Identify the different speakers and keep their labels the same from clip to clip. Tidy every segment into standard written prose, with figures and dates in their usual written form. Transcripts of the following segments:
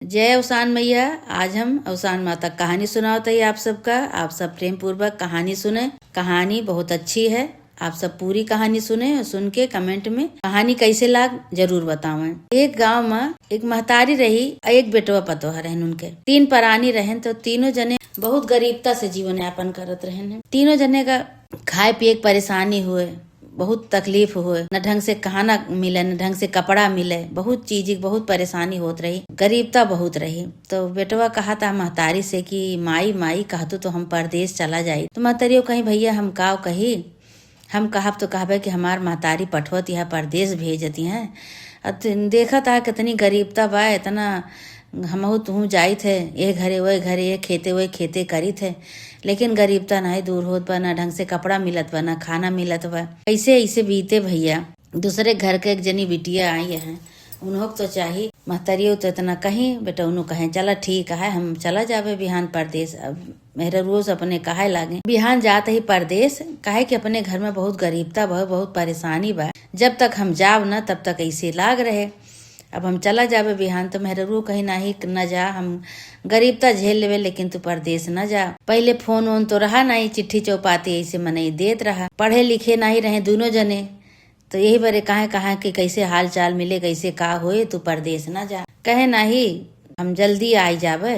Speaker 1: जय अवसान मैया। आज हम अवसान माता कहानी सुनाते हैं आप सबका। आप सब प्रेम पूर्वक कहानी सुने। कहानी बहुत अच्छी है। आप सब पूरी कहानी सुने और सुन के कमेंट में कहानी कैसे लाग जरूर बतावें। एक गांव में एक महतारी रही, एक बेटवा पतोह रहन। उनके 3 प्राणी रहन, तो तीनों जने बहुत गरीबता से जीवन यापन करत रहन। तीनों जने का खाए पिए की परेशानी हुए, बहुत तकलीफ हुए, न ढंग से खाना मिले, न ढंग से कपड़ा मिले, बहुत चीज की बहुत परेशानी होत रही, गरीबता बहुत रही। तो बेटवा कहा था महतारी से कि माई माई कहतु तो हम परदेश चला जाई। तो महतारियों कही भैया हम काव कही, हम कहब तो कहबे कि हमार महतारी पठवत यहाँ परदेश भेजती है। देखा था कितनी गरीबता बा, इतना हमहू तुहू जाई थे, ये घरे वही घरे, ये खेते वही खेते करी थे, लेकिन गरीबता नहीं दूर होत बा, ना ढंग से कपड़ा मिलत बा, ना खाना मिलत बा। ऐसे ऐसे बीते भैया। दूसरे घर के एक जनी बिटिया आई है, उन्हों तो चाहिए महतरियो तो इतना कहीं बेटा उन्हों कहें चला ठीक है हम चला जावे बिहान परदेश। अब मेरे रोज अपने कहे लागे बिहान जाते ही परदेश, कहे कि अपने घर में बहुत गरीबता बा, बहुत परेशानी बा, जब तक हम जाव न तब तक ऐसे लाग रहे। अब हम चला जावे बिहान। तो मेरे रू कहीं नहीं न जा, हम गरीबता झेल लेवे, लेकिन तू परदेश न जा। पहले फोन वोन तो रहा नहीं, चिट्ठी चौपाती ऐसे मने देत रहा, पढ़े लिखे नहीं रहे दोनों जने। तो यही बरे कहा कि कैसे हाल चाल मिले, कैसे का होए, तू परदेश न जा। कहे नहीं हम जल्दी आई जावे,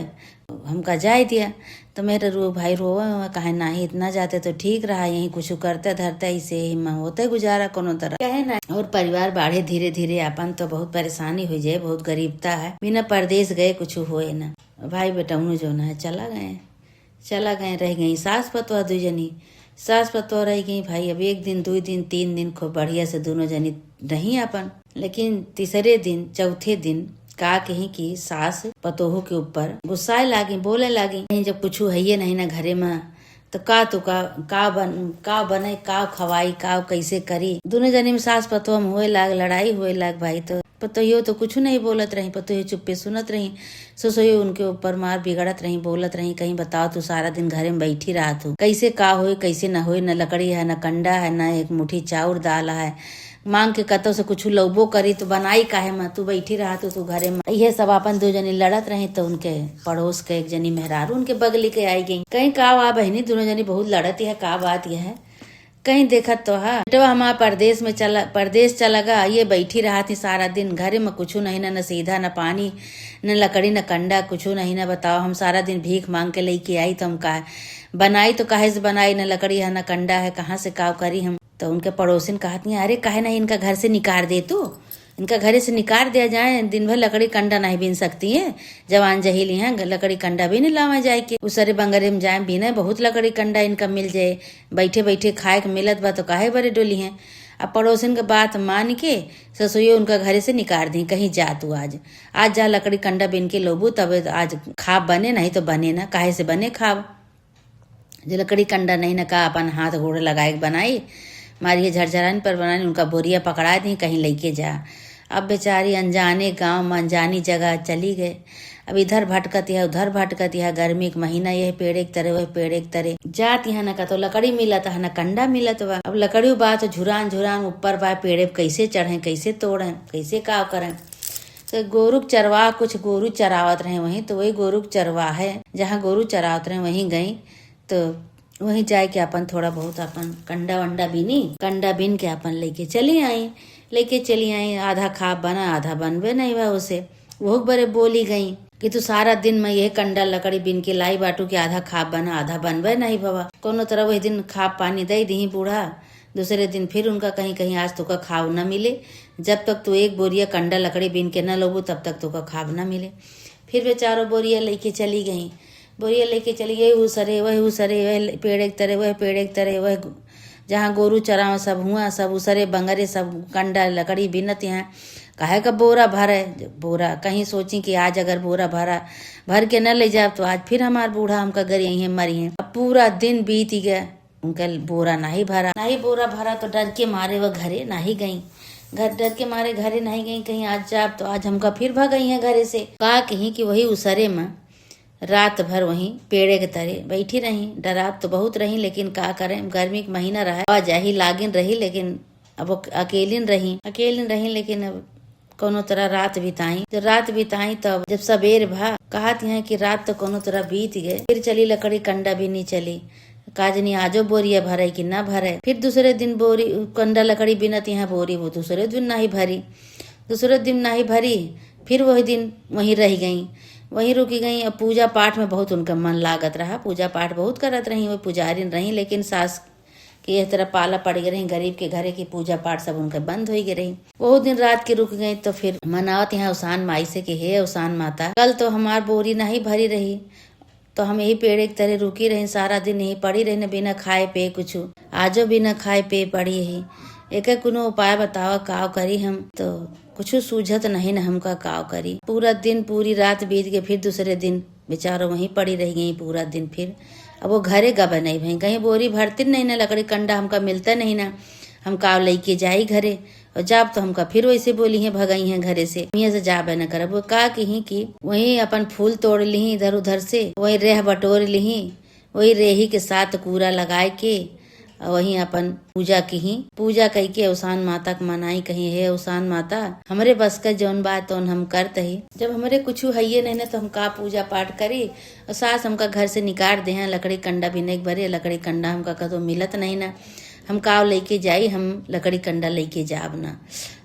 Speaker 1: हमका जाए दिया। तो मेरे रो भाई रो कहे नहीं इतना जाते तो ठीक रहा, यही कुछ करते धरते ऐसे ही होते गुजारा कोनो तरह। कहे ना और परिवार बाढ़े धीरे धीरे अपन तो बहुत परेशानी हो जाए, बहुत गरीबता है, बिना परदेश गए कुछ होए ना। भाई बेटा उन्हों जो ना है चला गए रह गई सास पतवा 2 जनी। सास पतवा रह गई भाई। अब 1 दिन 2 दिन 3 दिन खूब बढ़िया से दोनों जनी रही अपन, लेकिन तीसरे दिन चौथे दिन का कहीं की सास पतोहू के ऊपर गुस्साए लागी, बोले लागी कहीं जब कुछ है नहीं ना घरे में तो का बने का खवाई का कैसे करी। दोनों जनी में सास पतोह में हुए लाग, लड़ाई हुए लाग भाई। तो पतोहियो तो कुछ नहीं बोलत रही, पतोहियो चुप्पे सुनत रही, ससुयो उनके ऊपर मार बिगड़त रही, बोलत रही कहीं बताओ तू सारा दिन घरे में बैठी रहा तू, कैसे का होए कैसे न होए, न लकड़ी है न कंडा है, न एक मुट्ठी चाउर दाल है, मांग के कतो से कुछ लौबो करी तो बनाई काहे में, तू बैठी रहा तू घरे में। ये सब अपन 2 जनी लड़त रही। तो उनके पड़ोस के एक जनी मेहरारू उनके बगली के आई गई, कहीं का आ बहनी दोनों जनी बहुत लड़ती है, का बात यह है। कहीं देखत तो है बेटवा हमारा परदेश चला गा, ये बैठी रहा थी सारा दिन घरे में, कुछ नहीं न सीधा न पानी न लकड़ी न कंडा, कुछ नहीं न बताओ। हम सारा दिन भीख मांग के लेके आई तो हम कहा बनाई तो काहे से बनाई, न लकड़ी है न कंडा है, कहाँ से काव करी हम। तो उनके पड़ोसिन कहती हैं अरे काहे नहीं इनका घर से निकाल दे, तू इनका घरे से निकाल दिया जाए, दिन भर लकड़ी कंडा नहीं बीन सकती है, जवान जहीली हैं लकड़ी कंडा भी नहीं लावा जाए के उसरे बंगरे में जाए बीने, बहुत लकड़ी कंडा इनका मिल जाए, बैठे बैठे खाए के मिलत बा तो काहे बड़े डोली हैं। अब पड़ोसिन के बात मान के ससुइयो उनका घरे से निकाल दी, कहीं जा तू आज जा लकड़ी कंडा बीन के लोबू, तब आज खाब बने, नहीं तो बने ना, काहे से बने खाब, जो लकड़ी कंडा नहीं न का अपन हाथ घोड़े लगाए बनाई, मारिए झरझरान पर बनानी, उनका बोरिया पकड़ा दी कहीं लेके जा। अब बेचारी अनजाने गांव में अनजानी जगह चली गए। अब इधर भटकत है उधर भटकत है, गर्मी के महीना यह पेड़ एक तरह वह पेड़ एक तरह जात यहाँ न का तो लकड़ी मिलत है न कंडा मिलत बा। अब लकड़ी बा तो झुरान झुरान ऊपर बा, पेड़े कैसे चढ़े कैसे तोड़े कैसे काव करें। तो गोरुक चरवा कुछ गोरु चरावत रहे वहीं, तो वही गोरुक चरवा है जहाँ गोरु चरावत रहे वहीं गई। तो वहीं जाए के अपन थोड़ा बहुत अपन कंडा वंडा बीनी, कंडा बीन के अपन लेके चली आई। आधा खाब बना आधा बनबे नहीं हुआ उसे। वो बड़े बोली गई कि तू सारा दिन में यह कंडा लकड़ी बीन के लाई बाटू के आधा खाब बना आधा बनबे नहीं बाबा। कोनो तरह वही दिन खाब पानी दे दी बूढ़ा, दूसरे दिन फिर उनका कहीं कहीं आज तुका खाब न मिले, जब तक तू 1 बोरिया कंडा लकड़ी बीन के न लोबू तब तक तुका खाब न मिले। फिर वे 4 बोरिया लेके चली गई, बोरिया लेके चली गई, उसरे वह पेड़ एक तरह वह पेड़ एक तरह वह जहाँ गोरू चराव सब हुआ, सब उसरे बंगरे सब कंडा लकड़ी बिनत हैं, काहे का बोरा भरे बोरा। कहीं सोची कि आज अगर बोरा भर के न ले जाए तो आज फिर हमार बूढ़ा हमका घर यहीं मरी है। अब पूरा दिन बीत गया, उनका बोरा नहीं भरा तो डर के मारे वह घरे नहीं गई, डर के मारे घरे नहीं गई, कहीं आज जाब तो आज हमका फिर भगई है घरे से। का कहीं कि वही उसरे में रात भर वहीं पेड़े के तरे बैठी रही, डराब तो बहुत रही, लेकिन का करें गर्मी का महीना रहा, आवाजाही लागिन रही, लेकिन अब अकेलिन रही लेकिन अब कोनो तरह रात बिताई। जब रात बिताई तब जब सबेर भा कहत हैं कि रात तो कोनो तरह बीत गए। फिर चली लकड़ी कंडा भी नहीं चली। काजनी आजो बोरिया भरे कि ना भरे। फिर दूसरे दिन बोरी कंडा लकड़ी बिनत यहाँ बोरी वो दूसरे दिन नहीं भरी। दूसरे दिन नहीं भरी फिर वही दिन वहीं रह गई, वहीं रुकी गई। अब पूजा पाठ में बहुत उनका मन लागत रहा। पूजा पाठ बहुत करत रही, वो पुजारी रही, लेकिन सास कि इस तरह पाला पड़ गई रही। गरीब के घरे की पूजा पाठ सब उनके बंद हो गई रही। वो दिन रात के रुक गई तो फिर मनावत यहाँ उसान माई से कि हे उसान माता, कल तो हमार बोरी नहीं भरी रही तो हम यही पेड़ एक तरह रुकी रही, सारा दिन यही पड़ी रही, न बिना खाए पे कुछ। आजो बिना खाए पे पड़ी ही। एक कोनो उपाय बताओ काव करी हम। तो कुछ सूझत नहीं न हमका काव करी। पूरा दिन पूरी रात बीत गई। फिर दूसरे दिन बेचारो वहीं पड़ी रह गई पूरा दिन। फिर अब वो घरे गबे नहीं भाई, कहीं बोरी भरती नहीं ना, लकड़ी कंडा हमका मिलता नहीं ना। हम काव लेके जाई घरे और जाब तो हमका फिर वैसे बोली है भगाई है घरे से, यहाँ से जाबे न करब। वो का की वही अपन फूल तोड़ ली इधर उधर से, वही रेह बटोर ली, वही रेही के साथ कूड़ा लगाए के वही अपन पूजा की। पूजा कही के उसान माता के मनाई, कही हे उसान माता हमरे बस का जौन बात तो हम करते ही। जब हमरे कुछ है नहीं ना तो हम का पूजा पाठ करी। और सास हमका घर से निकाल दे हैं लकड़ी कंडा बिने के भरे। लकड़ी कंडा हमका कदो मिलत नहीं ना। हम काव लेके जाई, हम लकड़ी कंडा लेके जाब ना।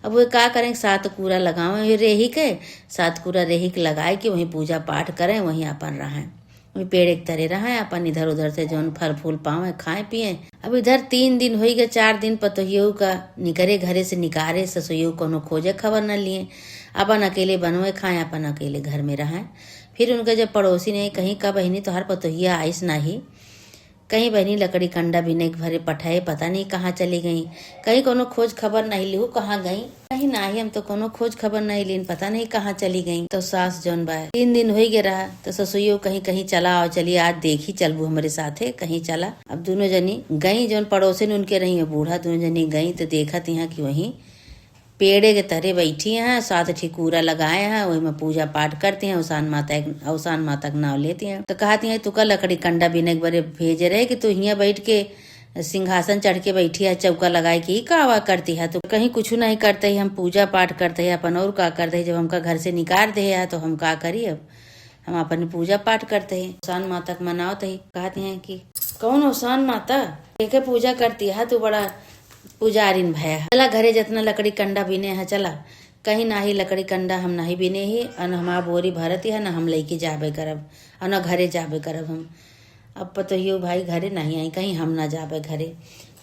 Speaker 1: अब वो का करें, सात कूड़ा लगावे रेही के, सात कूड़ा रेही के लगाए के वहीं पूजा पाठ करें, वहीं अपन रहें, वही पेड़ एक तरह रहा अपन इधर उधर से जौन फल फूल पावे खाए पिए। अब इधर 3 दिन हो गए, 4 दिन पतोहियो का निकरे घरे से निकारे, ससुइयो कोनो खोजे खबर न लिए। अपन अकेले बनवे खाए, अपन अकेले घर में रहे। फिर उनका जब पड़ोसी ने कहीं का बहनी तोहर पतोहिया आइस नहीं, कहीं बहनी लकड़ी कंडा बिने के भरे पठाए, पता नहीं कहाँ चली गई। कहीं कोनो खोज खबर नहीं ली, कहाँ गई कहीं नहीं, हम तो कोनो खोज खबर नहीं लीन, पता नहीं कहाँ चली गई। तो सास जौन बा 3 दिन हो गए रहा तो ससुइयो कहीं कहीं चला और चलिए आज देखी चलबू हमारे साथे कहीं चला। अब दोनों जनी गई, जौन पड़ोसी ने उनके रही बूढ़ा, दोनों जनी गई तो देखा यहाँ की वहीं पेड़े के तरह बैठी हैं, साथ ठिकूरा लगाए हैं, वही में पूजा पाठ करती हैं, उसान माता का नाम लेती हैं। तो कहती हैं तुका लकड़ी कंडा बिने के बरे भेजे रहे कि तू यहाँ बैठ के सिंहासन चढ़ के बैठी है, चौका लगाए के का आवा करती है। तो कहीं कुछ नहीं करते ही, हम पूजा पाठ करते है अपन, और का करते है। जब हमका घर से निकाल दे है तो हम का करी, अब हम अपन पूजा पाठ करते हैं, उसान माता का मनावते ही। कहती हैं कि कौन उसान माता देखे पूजा करती है, तू बड़ा पुजारिन भया, चला घरे जितना लकड़ी कंडा बिने है चला। कहीं ना ही लकड़ी कंडा हम नहीं बिने ही, और हमारा बोरी भरती है, ना हम लेके जाबे करब और न घरे जाबे करब हम। अब पतोहियो भाई घरे नहीं आई, कहीं हम ना जाबे घरे,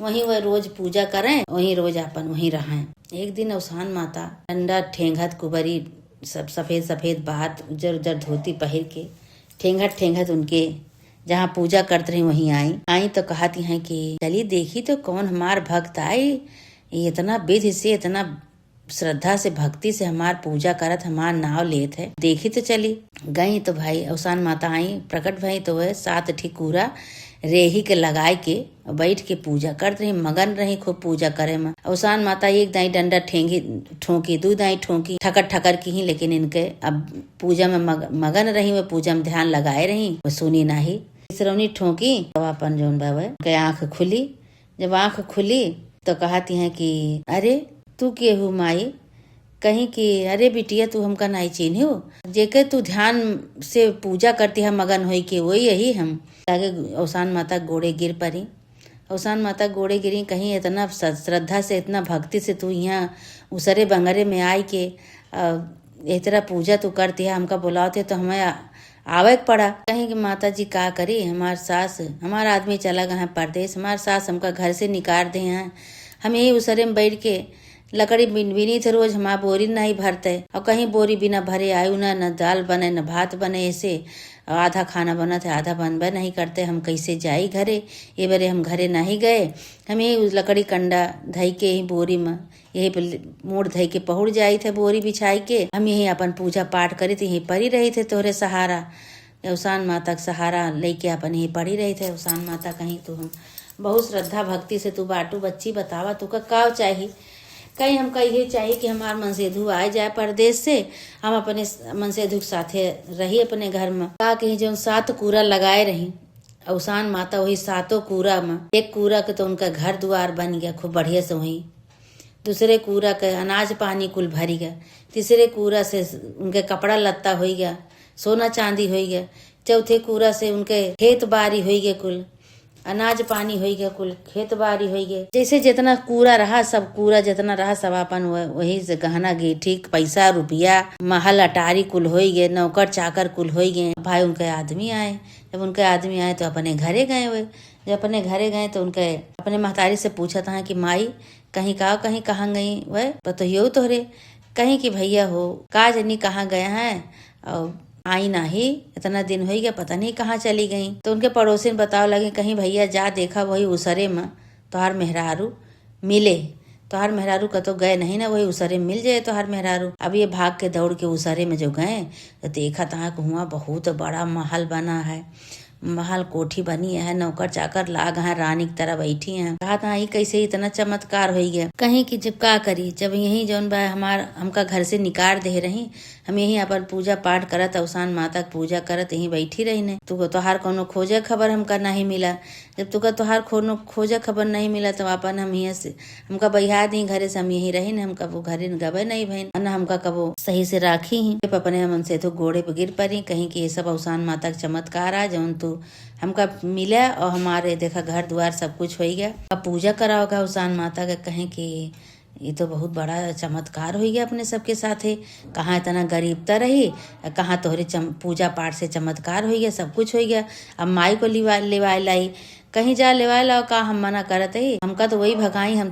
Speaker 1: वहीं वह रोज पूजा करें, वहीं रोज अपन वहीं रहें। एक दिन उसान माता ठंडा ठेंगत कुबरी सब सफेद सफेद बात, उजर उजर धोती पहिर के ठेंगत ठेंगत उनके जहाँ पूजा करते रही वहीं आई तो कहती हैं कि चली देखी तो कौन हमार भक्त आई, इतना विधि से इतना श्रद्धा से भक्ति से हमार पूजा करत, हमार नाव लेत है। देखी तो चली गई तो भाई उसान माता आई प्रकट भई तो वह 7 ठिकूरा रेही के लगाए के बैठ के पूजा करते रही, मगन रही खूब पूजा करे में। उसान माता एक दाई डंडा ठोंकी, 2 दाई ठोंकी, ठकर ठकर की ही, लेकिन इनके अब पूजा में मगन रही, वह पूजा में ध्यान लगाए रही, वह सुनी नहीं। तीसरौनी ठोंकी तो अपन जौन बाबा के आँख खुली। जब आँख खुली तो कहती हैं कि अरे तू के हु माई, कहीं कि अरे बिटिया तू हमका नहीं चिन्ह हो, जेके तू ध्यान से पूजा करती है मगन होई के, वही यही हम। आगे उसान माता गोड़े गिर पड़ी। उसान माता गोड़े गिरी, कहीं इतना श्रद्धा से इतना भक्ति से तू यहाँ उसरे बंगरे में आई के इस तरह पूजा तू करती है, हमका बुलाते तो हमें आवे पड़ा। कहीं कि माता जी का करी, हमार सास हमारा आदमी चला गया है परदेश, हमार सास हमका घर से निकाल दे हैं, हम यही उसरे में बैठ के लकड़ी बिनी थे रोज, हमारा बोरी नहीं भरते, और कहीं बोरी बिना भरे आयु न दाल बने न भात बने, ऐसे आधा खाना बना थे आधा बनबे नहीं करते, हम कैसे जाई घरे। ये बारे हम घरे नहीं गए, हम यही लकड़ी कंडा धई के ही बोरी में यही मोड़ धई के पहुड़ जाई थे, बोरी बिछाई के हम यही अपन पूजा पाठ करी थी, यही पड़ी रही थे तोहरे सहारा, उसान माता का सहारा लेके अपन यही पड़ी रही थे। उसान माता कहीं तो हम बहुत श्रद्धा भक्ति से तू बाटू बच्ची बतावा तू का चाहिए। कहीं हमका ये चाहिए कि हमार मनसेधु आ जाए परदेश से, हम अपने मनसेधु के साथे रही अपने घर में। का कहीं जो 7 कूड़ा लगाए रही, उसान माता वही 7 कूड़ा में एक कूड़ा के तो उनका घर द्वार बन गया खूब बढ़िया से। वही दूसरे कूड़ा के अनाज पानी कुल भरी गया, तीसरे कूड़ा से उनके कपड़ा लत्ता हो गया, सोना चांदी हो गया, चौथे कूड़ा से उनके खेत बाड़ी हो गए, कुल अनाज पानी हो गया, कुल खेत बाड़ी हो गए। जैसे जितना कूड़ा रहा सब कूड़ा जितना रहा सब अपन वही से गहना गिट्टी पैसा रुपया महल अटारी कुल हो गए, नौकर चाकर कुल हो गए। भाई उनके आदमी आए, जब उनके आदमी आए तो अपने घरे गए हुए। जब अपने घरे गए तो उनके अपने महतारी से पूछा था कि माई कहीं का कहीं कहाँ गई वह बतइयो तोहरे, कहीं कि भैया हो का जनी कहाँ गया है और आई नाही, इतना दिन हो गया पता नहीं कहाँ चली गई। तो उनके पड़ोसिन बताओ लगे कहीं भैया जा देखा वही उसरे में तोहार मेहरारू मिले, तोहार मेहरारू का तो गए नहीं ना, वही उसरे मिल जाए तोहार मेहरारू। अब ये भाग के दौड़ के उसरे में जो गए तो देखा तहाँ हुआ बहुत बड़ा महल बना है, महल कोठी बनी है, नौकर चाकर लाग है, रानी की तरह बैठी हैं। कहा था ही कैसे इतना चमत्कार हो गया। कहीं कि जब का करी, जब यही जौन बा हमका घर से निकाल दे रही, हम यही अपन पूजा पाठ करत अवसान माता की पूजा करत यही बैठी रही ने। तुको तोहार कोनो खोजे खबर हमका नहीं मिला। जब तुका तोहार कोनो खोजे खबर नहीं मिला तो अपन हम यहाँ से हमका बहिया दी घरे से, हम यही रही न, हम कबो घरे गवे नहीं भइन न, हमका कबो सही से राखी ही। अपने मन से तो घोड़े पे गिर पड़ी, कहीं कि ये सब अवसान माता का चमत्कार आ जौन तू हमका मिला और हमारे देखा घर द्वार सब कुछ हो गया। अब पूजा कराओगा अवसान माता का, कहें कि ये तो बहुत बड़ा चमत्कार हो गया अपने सबके साथ है। कहाँ इतना गरीबता रही, कहाँ तोहरे पूजा पाठ से चमत्कार हो गया, सब कुछ हो गया। अब माई को लेवाए लाई, कहीं जा लेवाए लाओ का हम मना करत है, हमका तो वही भगाई, हम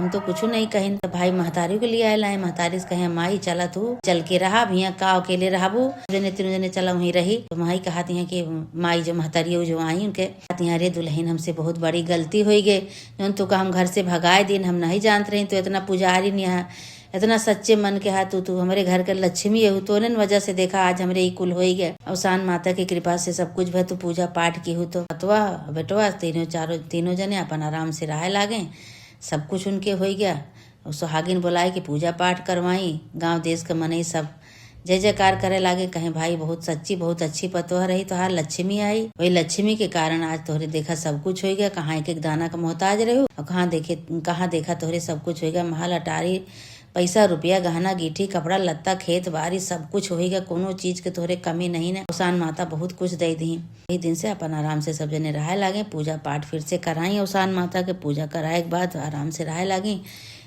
Speaker 1: तो कुछ नहीं कहीं। तो भाई महतारी को लिए लाए, महतारी से कहे माई चला तू चल के रहा भैया का अकेले रहाबू, जने तीनों जने चला वहीं रही। तो माई कहती है कि माई जो महतारी जो आई उनके कहती है अरे दुल्हन हमसे बहुत बड़ी गलती हो गई, जो तो का हम घर से भगाए दिन, हम नहीं जानते रही, तो इतना पुजारी नहीं है, इतना सच्चे मन के हाथ तू हमारे घर के लक्ष्मी है, तो न वजह से देखा आज हमरे कुल हो गया। अवसान माता की कृपा से सब कुछ भय, तू पूजा पाठ की हो तो बतवा बेटवा तीनों जने अपन आराम से रहे लागे, सब कुछ उनके हो गया। सुहागिन बुलाए कि पूजा पाठ करवाई, गांव देश के मने सब जय जयकार करे लागे, कहें भाई बहुत सच्ची बहुत अच्छी पतोह रही, तोहार लक्ष्मी आई, वही लक्ष्मी के कारण आज तोहरे देखा सब कुछ हो गया। कहाँ एक एक दाना का मोहताज रहो और कहाँ देखा तोहरे सब कुछ हो गया, महल अटारी पैसा रुपया गहना गिट्टी कपड़ा लत्ता खेत बाड़ी सब कुछ हो गया, कोनो चीज के तोहरे कमी नहीं न। अवसान माता बहुत कुछ दे दी। यही दिन से अपन आराम से सब जने रहे लागे, पूजा पाठ फिर से कराई, अवसान माता के पूजा कराए के बाद आराम से रहे लागी।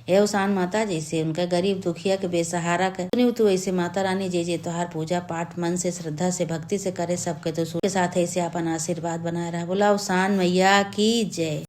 Speaker 1: ये अवसान माता जैसे उनका गरीब दुखिया के बेसहारा के तू ऐसे माता रानी जे तोहार पूजा पाठ मन से श्रद्धा से भक्ति से करे सबके तो के साथ ऐसे अपन आशीर्वाद बनाए रहा। बोला अवसान मैया की जय।